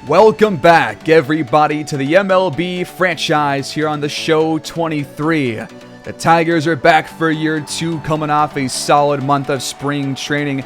Welcome back, everybody, to the MLB franchise here on the show 23. The Tigers are back for year 2, coming off a solid month of spring training,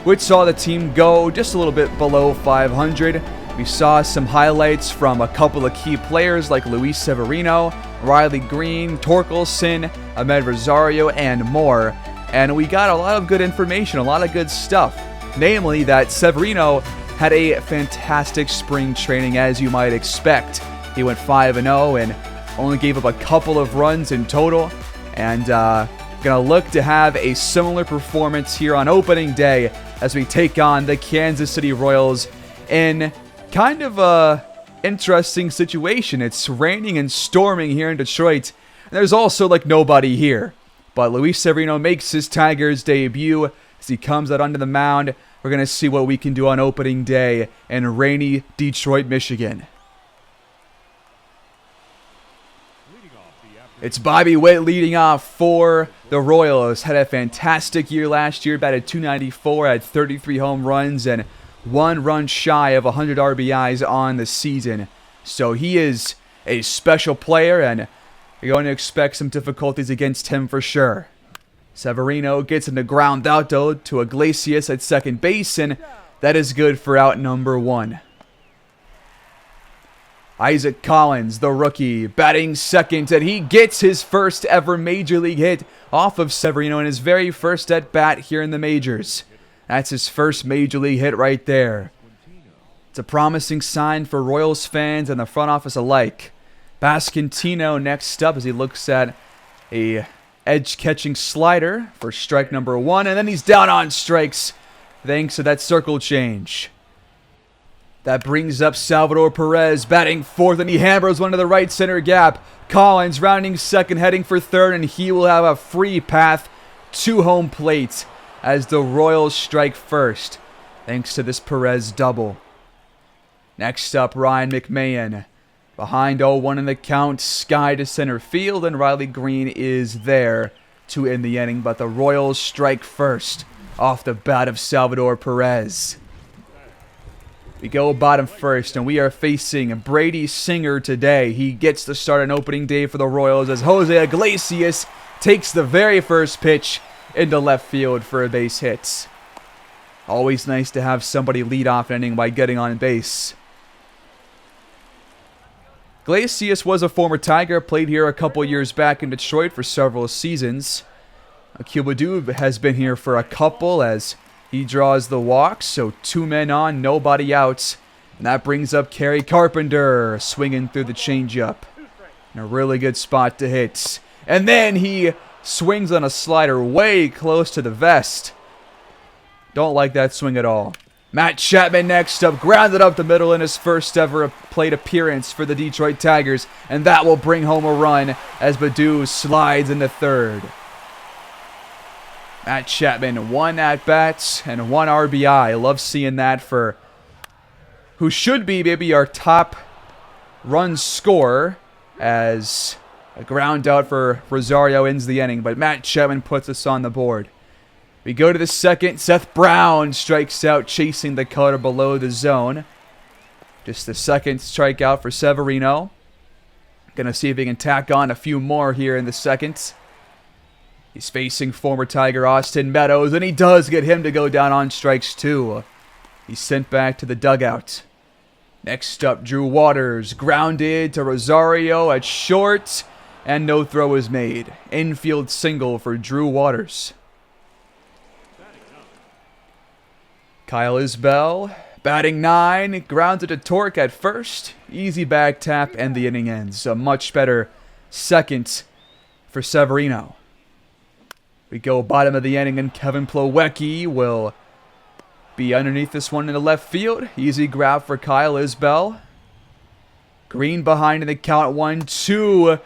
which saw the team go just a little bit below 500. We saw some highlights from a couple of key players like Luis Severino, Riley Green, Torkelson, Ahmed Rosario, and more. And we got a lot of good information, a lot of good stuff. Namely, that Severino had a fantastic spring training, as you might expect. He went 5-0 and only gave up a couple of runs in total. And gonna look to have a similar performance here on opening day as we take on the Kansas City Royals in kind of a interesting situation. It's raining and storming here in Detroit, and there's also like nobody here. But Luis Severino makes his Tigers debut as he comes out onto the mound. We're going to see what we can do on opening day in rainy Detroit, Michigan. It's Bobby Witt leading off for the Royals. Had a fantastic year last year, batted .294, had 33 home runs, and 1 run shy of 100 RBIs on the season. So he is a special player, and you're going to expect some difficulties against him for sure. Severino gets in the ground out, though, to Iglesias at second base, and that is good for out number 1. Isaac Collins, the rookie, batting second, and he gets his first ever Major League hit off of Severino in his very first at-bat here in the majors. That's his first Major League hit right there. It's a promising sign for Royals fans and the front office alike. Bascantino next up as he looks at a edge-catching slider for strike number 1, and then he's down on strikes thanks to that circle change. That brings up Salvador Perez batting fourth, and he hammers one to the right center gap. Collins rounding second, heading for third, and he will have a free path to home plate as the Royals strike first thanks to this Perez double. Next up, Ryan McMahon. Behind 0-1 in the count, sky to center field, and Riley Green is there to end the inning. But the Royals strike first off the bat of Salvador Perez. We go bottom first, and we are facing Brady Singer today. He gets the start on opening day for the Royals as Jose Iglesias takes the very first pitch into left field for a base hit. Always nice to have somebody lead off an inning by getting on base. Iglesias was a former Tiger, played here a couple years back in Detroit for several seasons. Cubadub has been here for a couple as he draws the walks, so 2 men on, nobody out. And that brings up Kerry Carpenter, swinging through the changeup. In a really good spot to hit. And then he swings on a slider way close to the vest. Don't like that swing at all. Matt Chapman next up, grounded up the middle in his first ever plate appearance for the Detroit Tigers, and that will bring home a run as Baddoo slides into third. Matt Chapman, 1 at-bat and 1 RBI. I love seeing that for who should be maybe our top run scorer, as a ground out for Rosario ends the inning, but Matt Chapman puts us on the board. We go to the second. Seth Brown strikes out, chasing the cutter below the zone. Just the second strikeout for Severino. Gonna see if he can tack on a few more here in the second. He's facing former Tiger Austin Meadows, and he does get him to go down on strikes too. He's sent back to the dugout. Next up, Drew Waters, grounded to Rosario at short, and no throw is made. Infield single for Drew Waters. Kyle Isbell, batting 9, grounded to Torque at first. Easy bag tap, and the inning ends. A much better second for Severino. We go bottom of the inning, and Kevin Plawecki will be underneath this one in the left field. Easy grab for Kyle Isbell. Green behind in the count, 1-2.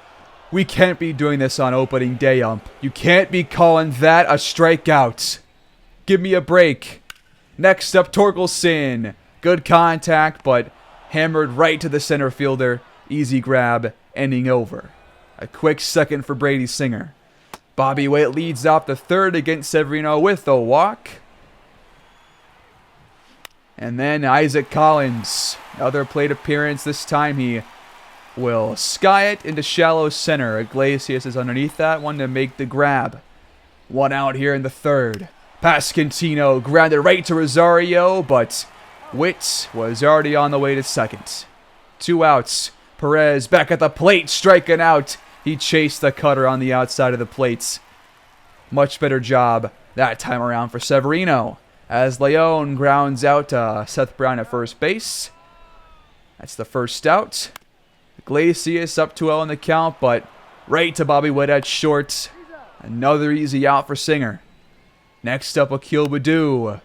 We can't be doing this on opening day, ump. You can't be calling that a strikeout. Give me a break. Next up, Torkelson. Good contact, but hammered right to the center fielder. Easy grab, ending over. A quick second for Brady Singer. Bobby Witt leads off the third against Severino with a walk. And then Isaac Collins Another plate appearance. This time he will sky it into shallow center. Iglesias is underneath that one to make the grab. One out here in the third. Pasquantino grounded right to Rosario, but Witt was already on the way to second. 2 outs. Perez back at the plate, striking out. He chased the cutter on the outside of the plates. Much better job that time around for Severino, as Leon grounds out Seth Brown at first base. That's the first out. Iglesias up 2-0 in the count, but right to Bobby Witt at short. Another easy out for Singer. Next up, Akil Baddoo.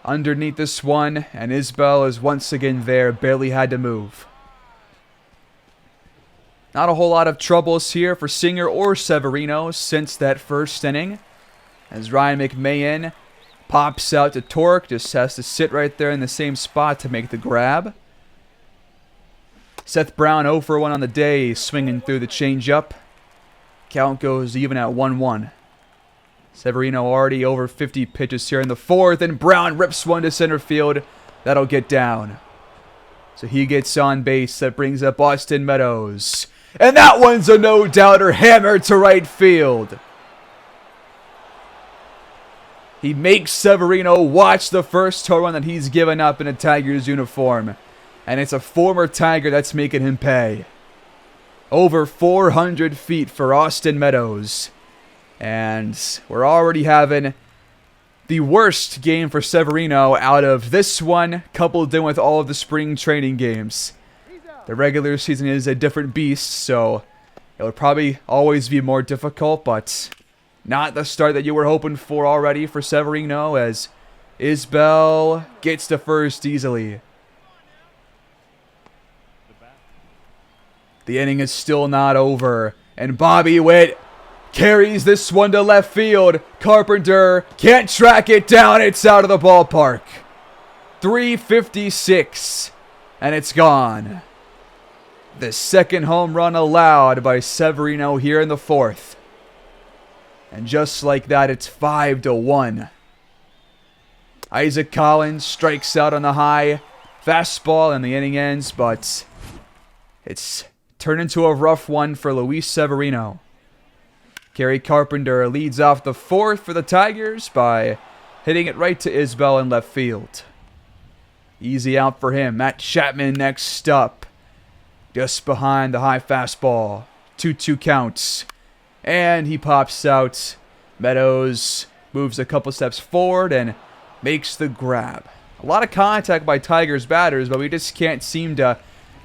Underneath this one, and Isbell is once again there, barely had to move. Not a whole lot of troubles here for Singer or Severino since that first inning, as Ryan McMahon pops out to Torque, just has to sit right there in the same spot to make the grab. Seth Brown 0 for 1 on the day, swinging through the changeup. Count goes even at 1-1. Severino already over 50 pitches here in the fourth, and Brown rips one to center field. That'll get down. So he gets on base. That brings up Austin Meadows. And that one's a no-doubter, hammered to right field. He makes Severino watch the first home run that he's given up in a Tigers uniform. And it's a former Tiger that's making him pay. Over 400 feet for Austin Meadows. And we're already having the worst game for Severino out of this one, coupled in with all of the spring training games. The regular season is a different beast, so it would probably always be more difficult, but not the start that you were hoping for already for Severino, as Isbell gets to first easily. The inning is still not over, and Bobby Witt carries this one to left field. Carpenter can't track it down. It's out of the ballpark. 356, and it's gone. The second home run allowed by Severino here in the fourth. And just like that, it's 5-1. Isaac Collins strikes out on the high fastball, and the inning ends, but it's turned into a rough one for Luis Severino. Gary Carpenter leads off the fourth for the Tigers by hitting it right to Isbell in left field. Easy out for him. Matt Chapman next up, just behind the high fastball. 2-2 counts. And he pops out. Meadows moves a couple steps forward and makes the grab. A lot of contact by Tigers batters, but we just can't seem to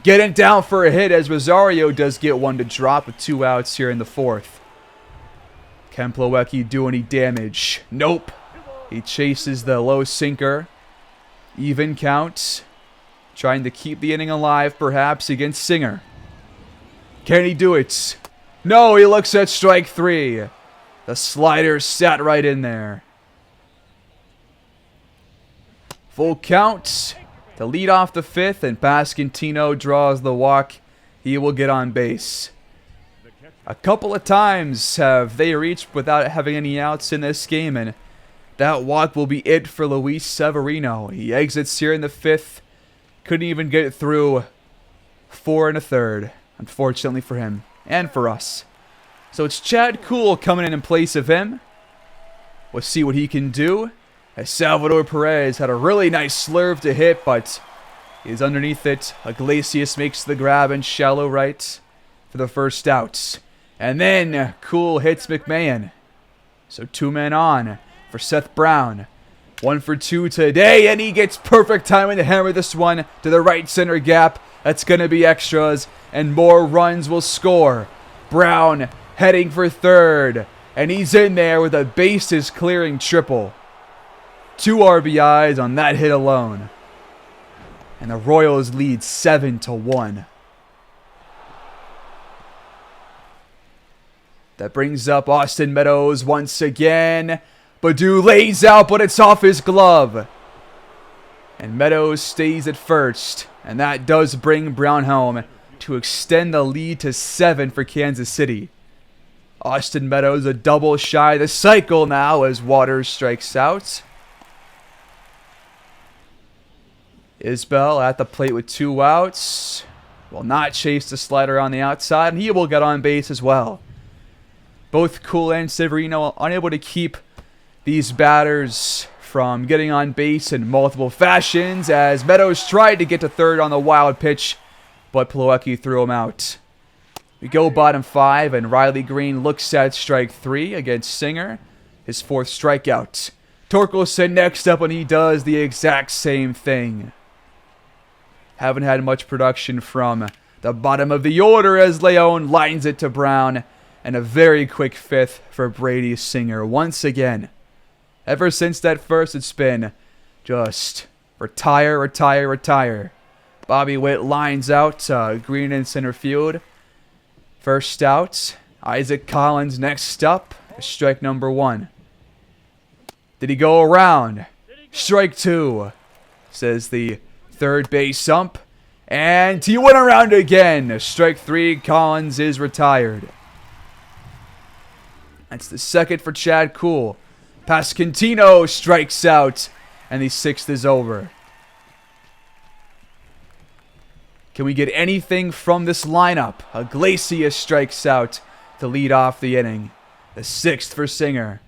get it down for a hit, as Rosario does get one to drop with 2 outs here in the fourth. Can Plawecki do any damage? Nope. He chases the low sinker. Even count. Trying to keep the inning alive, perhaps, against Singer. Can he do it? No, he looks at strike 3. The slider sat right in there. Full count to lead off the fifth, and Pasquantino draws the walk. He will get on base. A couple of times have they reached without having any outs in this game, and that walk will be it for Luis Severino. He exits here in the fifth. Couldn't even get it through 4 1/3, unfortunately for him and for us. So it's Chad Kuhl coming in place of him. We'll see what he can do, as Salvador Perez had a really nice slurve to hit, but he's underneath it. Iglesias makes the grab in shallow right for the first out. And then Kuhl hits McMahon. So 2 men on for Seth Brown. 1 for 2 today, and he gets perfect timing to hammer this one to the right center gap. That's going to be extras, and more runs will score. Brown heading for third, and he's in there with a bases clearing triple. 2 RBIs on that hit alone. And the Royals lead 7-1. That brings up Austin Meadows once again. Baddoo lays out, but it's off his glove. And Meadows stays at first. And that does bring Brown home to extend the lead to 7 for Kansas City. Austin Meadows a double shy of the cycle now as Waters strikes out. Isbell at the plate with 2 outs. Will not chase the slider on the outside, and he will get on base as well. Both Cool and Severino unable to keep these batters from getting on base in multiple fashions, as Meadows tried to get to third on the wild pitch, but Plawecki threw him out. We go bottom 5, and Riley Green looks at strike 3 against Singer, his 4th strikeout. Torkelson next up, and he does the exact same thing. Haven't had much production from the bottom of the order as Leone lines it to Brown, and a very quick 5th for Brady Singer once again. Ever since that first, it's been just retire, retire, retire. Bobby Witt lines out, Green in center field. First out, Isaac Collins next up, strike number 1. Did he go around? Strike 2, says the third base ump. And he went around again. Strike 3, Collins is retired. That's the 2nd for Chad Kuhl. Pasquantino strikes out, and the 6th is over. Can we get anything from this lineup? Iglesias strikes out to lead off the inning. The 6th for Singer.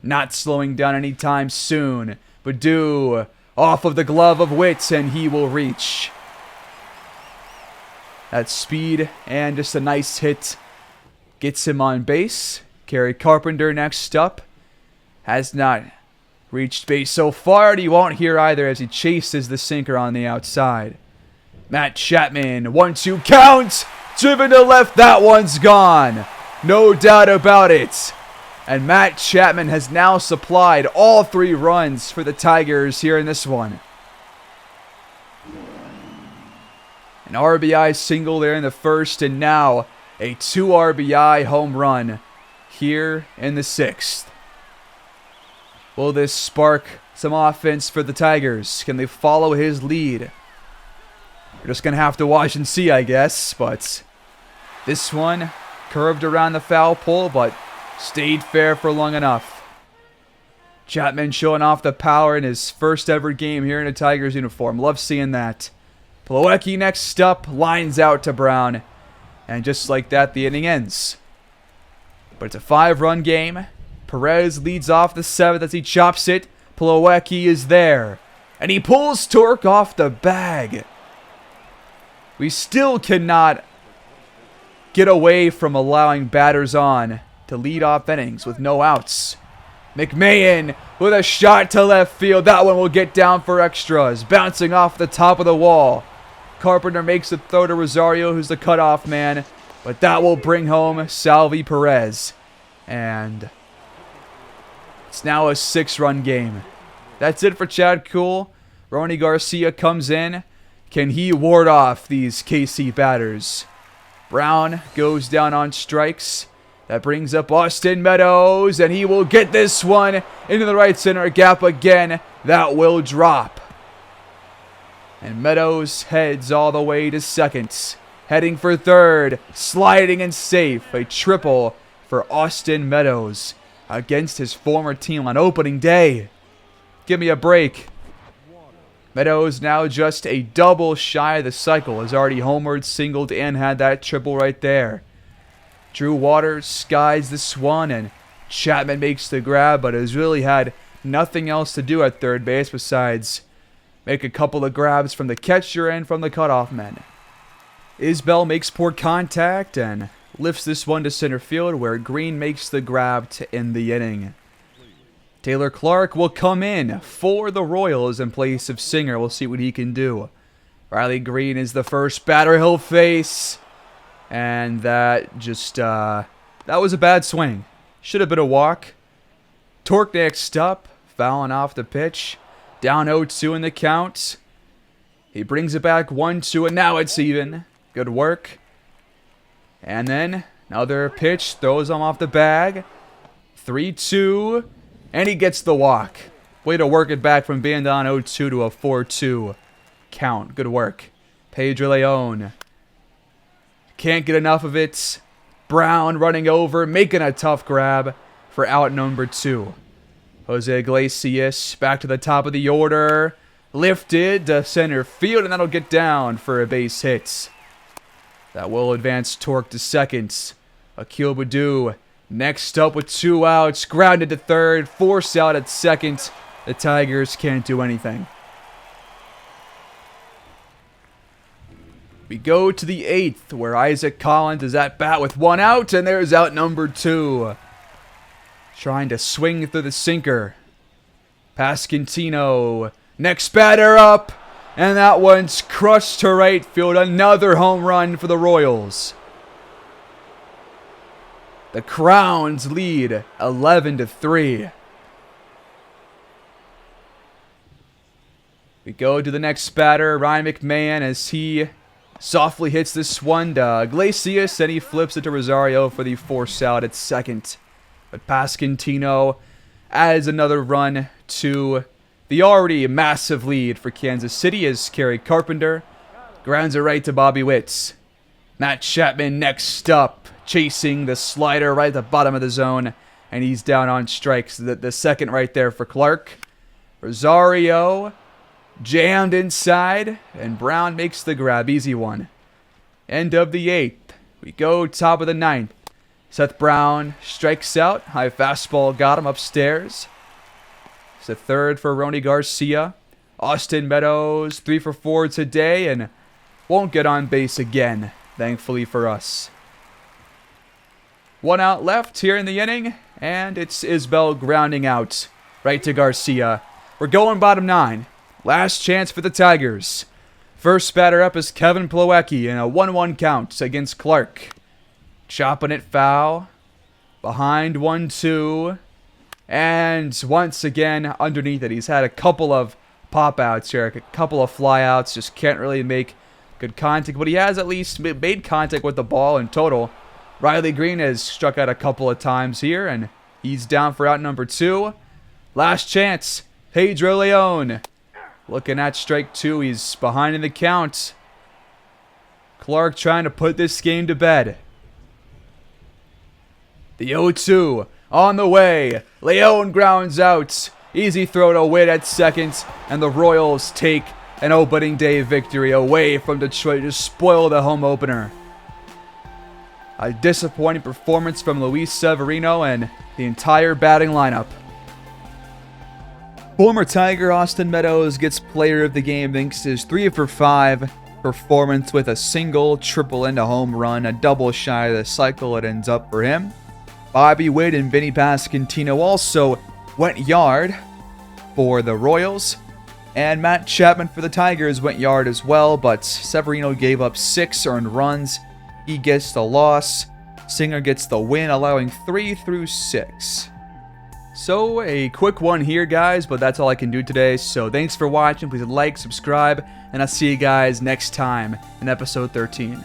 Not slowing down anytime soon. Baddoo off of the glove of Witt, and he will reach. That speed and just a nice hit gets him on base. Kerry Carpenter next up. Has not reached base so far, and he won't here either as he chases the sinker on the outside. Matt Chapman, 1-2 count. Driven to left, that one's gone. No doubt about it. And Matt Chapman has now supplied all 3 runs for the Tigers here in this one. An RBI single there in the first, and now a 2 RBI home run here in the 6th. Will this spark some offense for the Tigers? Can they follow his lead? We're just going to have to watch and see, I guess. But this one curved around the foul pole, but stayed fair for long enough. Chapman showing off the power in his first ever game here in a Tigers uniform. Love seeing that. Plawecki next up, lines out to Brown. And just like that, the inning ends. But it's a 5-run game. Perez leads off the 7th as he chops it. Plawecki is there. And he pulls Torque off the bag. We still cannot get away from allowing batters on to lead off innings with no outs. McMahon with a shot to left field. That one will get down for extras. Bouncing off the top of the wall. Carpenter makes the throw to Rosario, who's the cutoff man. But that will bring home Salvi Perez. And it's now a 6-run game. That's it for Chad Kuhl. Ronny Garcia comes in. Can he ward off these KC batters? Brown goes down on strikes. That brings up Austin Meadows, and he will get this one into the right center gap again. That will drop. And Meadows heads all the way to second. Heading for third, sliding and safe. A triple for Austin Meadows against his former team on opening day. Give me a break. Meadows now just a double shy of the cycle. Has already homered, singled, and had that triple right there. Drew Waters skies this one, and Chapman makes the grab, but has really had nothing else to do at third base besides make a couple of grabs from the catcher and from the cutoff man. Isbell makes poor contact and lifts this one to center field, where Green makes the grab to end the inning. Taylor Clark will come in for the Royals in place of Singer. We'll see what he can do. Riley Green is the first batter he'll face. And that just, that was a bad swing. Should have been a walk. Torque next up, fouling off the pitch. Down 0-2 in the count. He brings it back 1-2, and now it's even. Good work. And then another pitch, throws him off the bag. 3-2, and he gets the walk. Way to work it back from being down 0-2 to a 4-2 count. Good work. Pedro Leon. Can't get enough of it. Brown running over, making a tough grab for out number 2. Jose Iglesias back to the top of the order. lifted to center field, and that'll get down for a base hit. That will advance Torque to second. Akil Baddoo next up with 2 outs, grounded to third, force out at second. The Tigers can't do anything. We go to the 8th, where Isaac Collins is at bat with 1 out, and there's out number 2. Trying to swing through the sinker. Pasquantino, next batter up, and that one's crushed to right field. Another home run for the Royals. The Crowns lead 11-3. We go to the next batter, Ryan McMahon, as he softly hits this one to Iglesias, and he flips it to Rosario for the force out at second. But Pasquantino adds another run to the already massive lead for Kansas City as Kerry Carpenter grounds it right to Bobby Witt. Matt Chapman next up, chasing the slider right at the bottom of the zone, and he's down on strikes. The second right there for Clark. Rosario jammed inside, and Brown makes the grab. Easy one. End of the 8th. We go top of the 9th. Seth Brown strikes out. High fastball got him upstairs. It's the third for Ronny Garcia. Austin Meadows 3 for 4 today and won't get on base again, thankfully for us. 1 out left here in the inning, and it's Isbell grounding out right to Garcia. We're going bottom 9. Last chance for the Tigers. First batter up is Kevin Plawecki in a 1-1 count against Clark. Chopping it foul. Behind 1-2. And once again, underneath it. He's had a couple of pop-outs here. A couple of fly-outs. Just can't really make good contact. But he has at least made contact with the ball in total. Riley Green has struck out a couple of times here. And he's down for out number 2. Last chance. Pedro Leon. Looking at strike 2. He's behind in the count. Clark trying to put this game to bed. The 0-2 on the way. Leon grounds out. Easy throw to Witt at second. And the Royals take an opening day victory away from Detroit to spoil the home opener. A disappointing performance from Luis Severino and the entire batting lineup. Former Tiger Austin Meadows gets player of the game thanks to his 3 for 5 performance with a single, triple, and a home run. A double shy of the cycle it ends up for him. Bobby Witt and Vinny Pasquantino also went yard for the Royals. And Matt Chapman for the Tigers went yard as well, but Severino gave up 6 earned runs. He gets the loss. Singer gets the win, allowing 3 through 6. So, a quick one here, guys, but that's all I can do today. So, thanks for watching. Please like, subscribe, and I'll see you guys next time in episode 13.